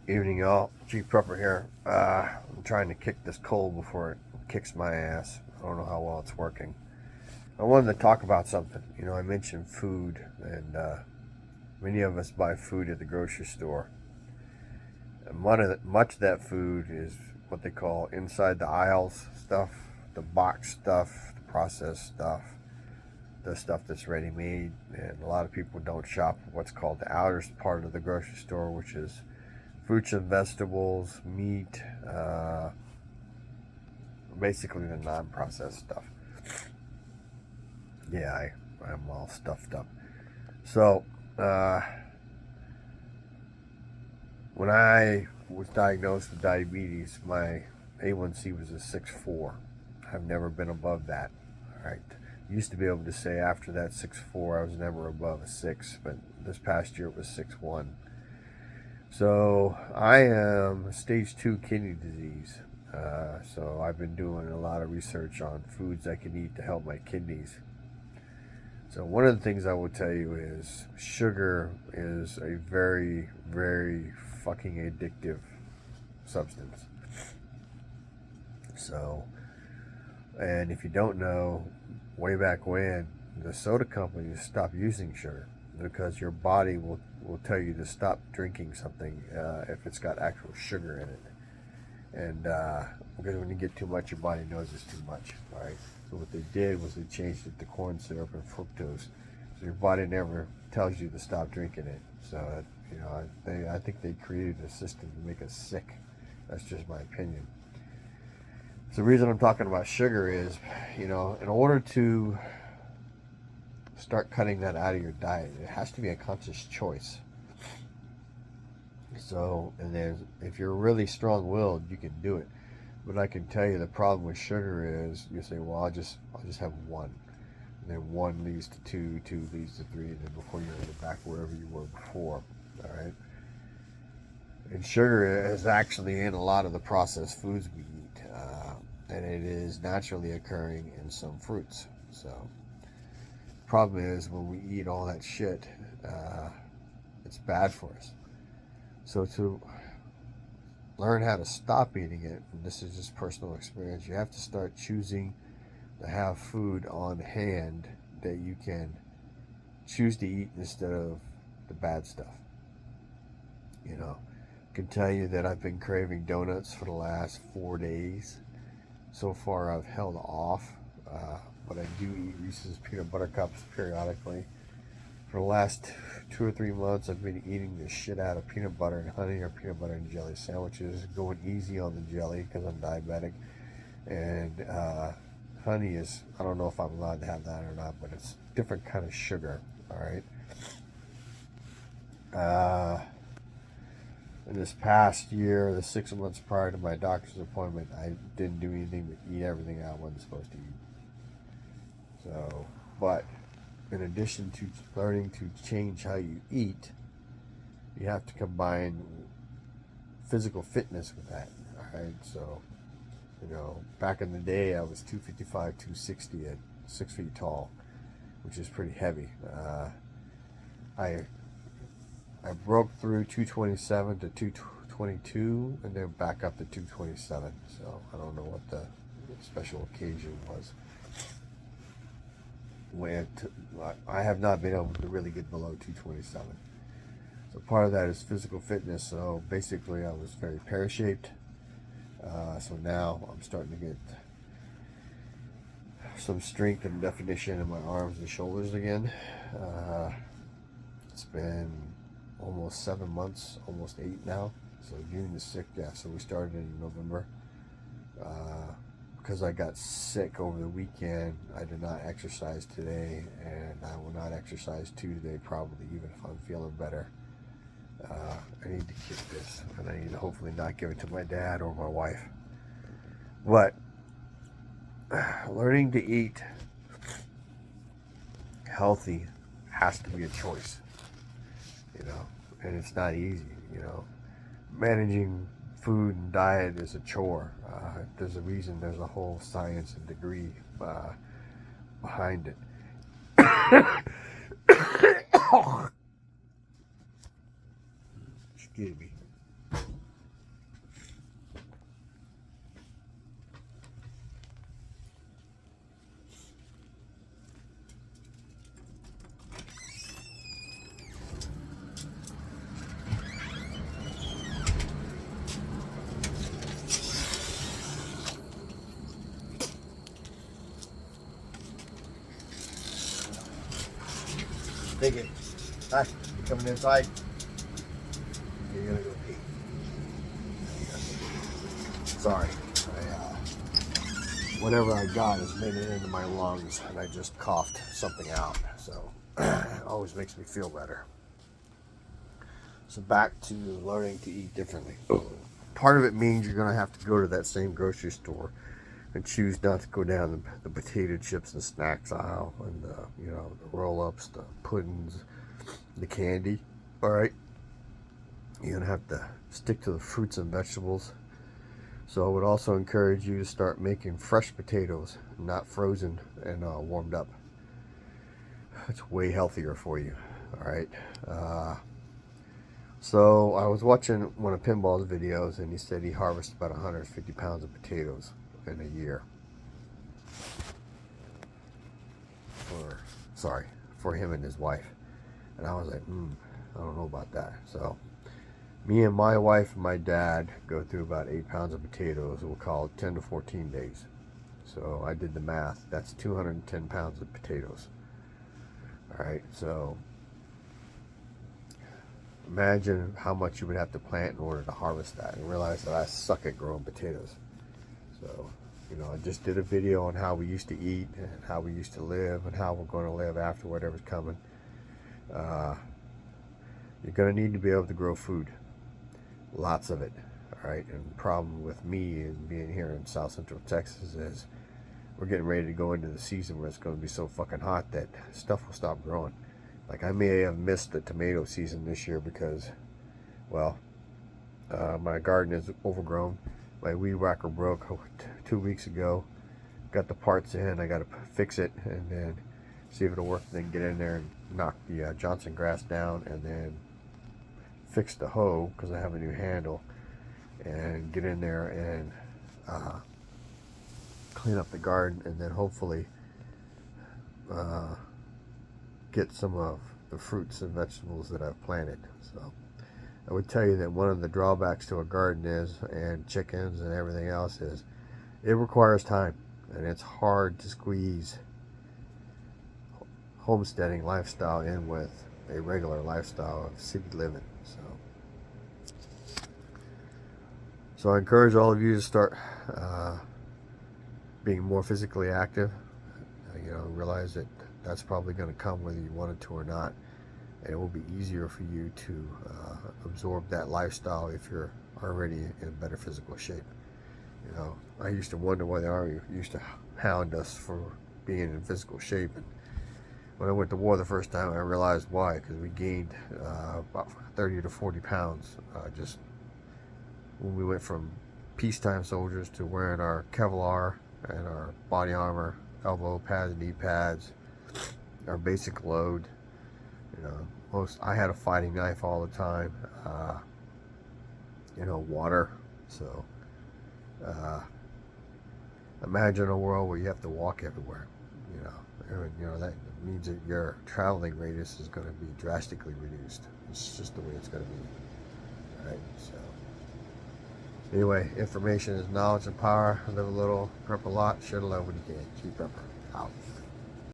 Evening, y'all. Chief Prepper here. I'm trying to kick this cold before it kicks my ass. I don't know how well it's working. I wanted to talk about something. I mentioned food, and many of us buy food at the grocery store. And much of that food is what they call inside the aisles stuff, the box stuff, the processed stuff, the stuff that's ready made. And a lot of people don't shop what's called the outer part of the grocery store, which is fruits and vegetables, meat, basically the non-processed stuff. Yeah, I'm all stuffed up. So, when I was diagnosed with diabetes, my A1C was a 6.4. I've never been above that. All right. Used to be able to say after that 6.4, I was never above a 6, but this past year it was 6.1. So I am stage 2 kidney disease. So I've been doing a lot of research on foods I can eat to help my kidneys. So one of the things I will tell you is sugar is a very, very fucking addictive substance. So, and if you don't know, way back when, the soda companies stopped using sugar because your body will tell you to stop drinking something if it's got actual sugar in it. And because when you get too much, your body knows it's too much. All right. So what they did was they changed it to corn syrup and fructose. So your body never tells you to stop drinking it. So I think they created a system to make us sick. That's just my opinion. So the reason I'm talking about sugar is, in order to start cutting that out of your diet, it has to be a conscious choice. So, and then if you're really strong-willed, you can do it. But I can tell you the problem with sugar is you say, well, I'll just have one. And then one leads to two, two leads to three, and then before you're back wherever you were before. All right. And sugar is actually in a lot of the processed foods we eat, and it is naturally occurring in some fruits. So, the problem is when we eat all that shit, it's bad for us. So to learn how to stop eating it, and this is just personal experience, you have to start choosing to have food on hand that you can choose to eat instead of the bad stuff. I can tell you that I've been craving donuts for the last 4 days. So far I've held off, but I do eat Reese's peanut butter cups periodically. For the last 2 or 3 months, I've been eating the shit out of peanut butter and honey or peanut butter and jelly sandwiches, going easy on the jelly because I'm diabetic. And honey is, I don't know if I'm allowed to have that or not, but it's a different kind of sugar, all right? In this past year, the 6 months prior to my doctor's appointment, I didn't do anything but eat everything I wasn't supposed to eat. So, but in addition to learning to change how you eat, you have to combine physical fitness with that. All right. So, back in the day, I was 255, 260 at 6 feet tall, which is pretty heavy. I broke through 227 to 222 and then back up to 227. So I don't know what the special occasion was. I have not been able to really get below 227. So part of that is physical fitness. So basically I was very pear-shaped. So now I'm starting to get some strength and definition in my arms and shoulders again. It's been almost 7 months, almost 8 now. So June the 6th, yeah, so we started in November. Because I got sick over the weekend, I did not exercise today, and I will not exercise Tuesday probably, even if I'm feeling better. I need to kick this, and I need to hopefully not give it to my dad or my wife. But learning to eat healthy has to be a choice, and it's not easy, Managing food and diet is a chore. There's a reason, there's a whole science and degree behind it. Excuse me. thinking, hi, you coming inside? You're gonna go pee. Sorry. Whatever I got has made it into my lungs, and I just coughed something out. So it always makes me feel better. So back to learning to eat differently. Part of it means you're going to have to go to that same grocery store and choose not to go down the potato chips and snacks aisle and the roll-ups, the puddings, the candy. All right, you're going to have to stick to the fruits and vegetables. So I would also encourage you to start making fresh potatoes, not frozen and warmed up. It's way healthier for you. All right. So I was watching one of Pinball's videos, and he said he harvests about 150 pounds of potatoes in a year. For him and his wife. And I was like, I don't know about that. So me and my wife and my dad go through about 8 pounds of potatoes. We'll call it 10 to 14 days. So I did the math. That's 210 pounds of potatoes. All right, so imagine how much you would have to plant in order to harvest that, and realize that I suck at growing potatoes. So, I just did a video on how we used to eat and how we used to live and how we're going to live after whatever's coming. You're going to need to be able to grow food. Lots of it. All right, and the problem with me and being here in South Central Texas is we're getting ready to go into the season where it's going to be so fucking hot that stuff will stop growing. Like, I may have missed the tomato season this year because, well, my garden is overgrown. My weed whacker broke 2 weeks ago. Got the parts in. I got to fix it and then see if it'll work. Then get in there and knock the Johnson grass down, and then fix the hoe because I have a new handle, and get in there and clean up the garden, and then hopefully get some of the fruits and vegetables that I've planted. So I would tell you that one of the drawbacks to a garden is, and chickens and everything else, is it requires time, and it's hard to squeeze homesteading lifestyle in with a regular lifestyle of city living. So I encourage all of you to start being more physically active. Realize that that's probably going to come whether you want it to or not, and it will be easier for you to absorb that lifestyle if you're already in better physical shape. I used to wonder why the Army used to hound us for being in physical shape, and when I went to war the first time, I realized why. Because we gained about 30 to 40 pounds just when we went from peacetime soldiers to wearing our Kevlar and our body armor, elbow pads, knee pads, our basic load. I had a fighting knife all the time. Water. So imagine a world where you have to walk everywhere. That means that your traveling radius is going to be drastically reduced. It's just the way it's going to be. All right. So anyway, information is knowledge and power. Live a little, prep a lot, share the love when you can. Keep prepper. Out.